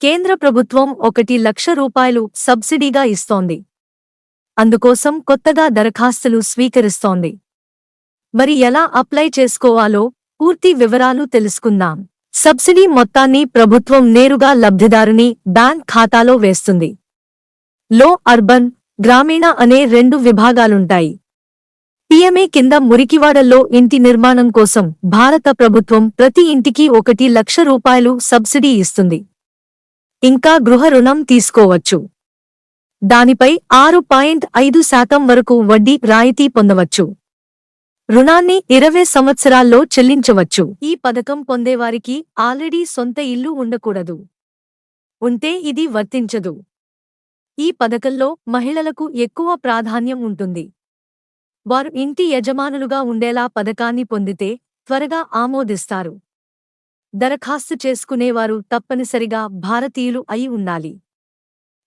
కేంద్ర ప్రభుత్వం 1,00,000 రూపాయలు సబ్సిడీగా ఇస్తోంది. అందుకోసం కొత్తగా దరఖాస్తులు స్వీకరిస్తోంది. మరి ఎలా అప్లై చేసుకోవాలో పూర్తి వివరాలు తెలుసుకుందాం. సబ్సిడీ మొత్తాన్ని ప్రభుత్వం నేరుగా లబ్ధిదారుని బ్యాంక్ ఖాతాలో వేస్తుంది. లో అర్బన్, గ్రామీణ అనే 2 విభాగాలుంటాయి. పీఎంఏ కింద మురికివాడల్లో ఇంటి నిర్మాణం కోసం భారత ప్రభుత్వం ప్రతి ఇంటికి 1,00,000 రూపాయలు సబ్సిడీ ఇస్తుంది. ఇంకా గృహ రుణం తీసుకోవచ్చు. దానిపై 6.5% వరకు వడ్డీ రాయితీ పొందవచ్చు. రుణాన్ని 20 సంవత్సరాల్లో చెల్లించవచ్చు. ఈ పథకం పొందేవారికి ఆల్రెడీ సొంత ఇల్లు ఉండకూడదు. ఉంటే ఇది వర్తించదు. ఈ పథకంలో మహిళలకు ఎక్కువ ప్రాధాన్యం ఉంటుంది. వారు ఇంటి యజమానులుగా ఉండేలా పథకాన్ని పొందితే త్వరగా ఆమోదిస్తారు. దరఖాస్తు చేసుకునేవారు తప్పనిసరిగా భారతీయులు అయి ఉండాలి.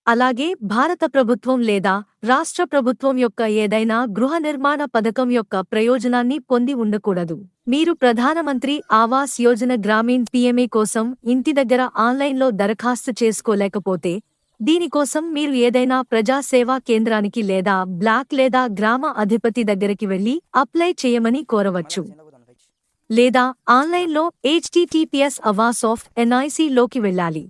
అలాగే భారత ప్రభుత్వం లేదా రాష్ట్ర ప్రభుత్వం యొక్క ఏదైనా గృహ నిర్మాణ పథకం యొక్క ప్రయోజనాన్ని పొంది ఉండకూడదు. మీరు ప్రధానమంత్రి ఆవాస్ యోజన గ్రామీణ్ పీఎంఏ కోసం ఇంటి దగ్గర ఆన్లైన్లో దరఖాస్తు చేసుకోలేకపోతే, దీనికోసం మీరు ఏదైనా ప్రజాసేవా కేంద్రానికి లేదా బ్లాక్ లేదా గ్రామ అధిపతి దగ్గరికి వెళ్లి అప్లై చేయమని కోరవచ్చు. లేదా ఆన్లైన్లో https://awas.nic లోకి వెళ్ళాలి.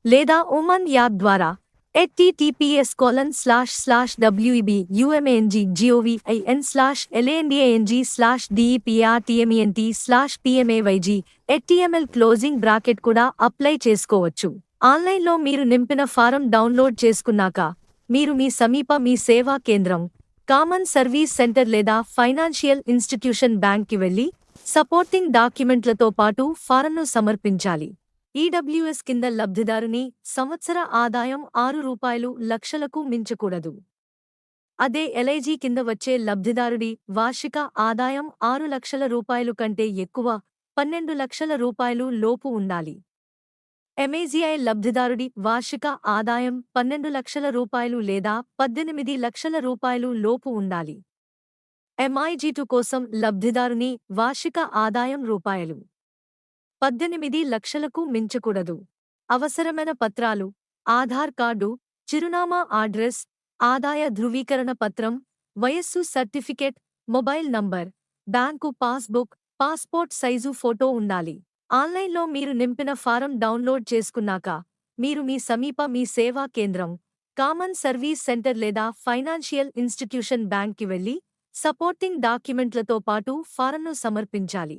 లేదా ఉమన్ యాప్ ద్వారా https://webumang.gov/landing/department/pmayg@tml కూడా అప్లై చేసుకోవచ్చు. ఆన్లైన్లో మీరు నింపిన ఫారం డౌన్లోడ్ చేసుకున్నాక మీరు మీ సేవా కేంద్రం, కామన్ సర్వీస్ సెంటర్ లేదా ఫైనాన్షియల్ ఇన్స్టిట్యూషన్ బ్యాంక్కి వెళ్లి సపోర్టింగ్ డాక్యుమెంట్లతో పాటు ఫారంను సమర్పించాలి. ఈడబ్ల్యూఎస్ కింద లబ్ధిదారుని సంవత్సర ఆదాయం 6 రూపాయలు లక్షలకు మించకూడదు. అదే ఎల్ఐజీ కింద వచ్చే లబ్ధిదారుడి వార్షిక ఆదాయం 6 లక్షల రూపాయలు కంటే ఎక్కువ 12 లక్షల రూపాయలు లోపు ఉండాలి. ఎంఏజీఐ లబ్ధిదారుడి వార్షిక ఆదాయం 12 లక్షల రూపాయలు లేదా 18 లక్షల రూపాయలు లోపు ఉండాలి. MIG2 కోసం లబ్ధిదారుని వార్షిక ఆదాయం రూపాయలు 18 లక్షలకు మించకూడదు. అవసరమైన పత్రాలు: ఆధార్ కార్డు, చిరునామా అడ్రస్, ఆదాయ ధృవీకరణ పత్రం, వయస్సు certificate, mobile number, bank passbook, passport size photo ఉండాలి. ఆన్లైన్లో మీరు నింపిన ఫారం డౌన్లోడ్ చేసుకున్నాక మీరు మీ సేవా కేంద్రం, కామన్ సర్వీస్ సెంటర్ లేదా ఫైనాన్షియల్ ఇన్స్టిట్యూషన్ బ్యాంక్కి వెళ్లి సపోర్టింగ్ డాక్యుమెంట్లతో పాటు ఫారంను సమర్పించాలి.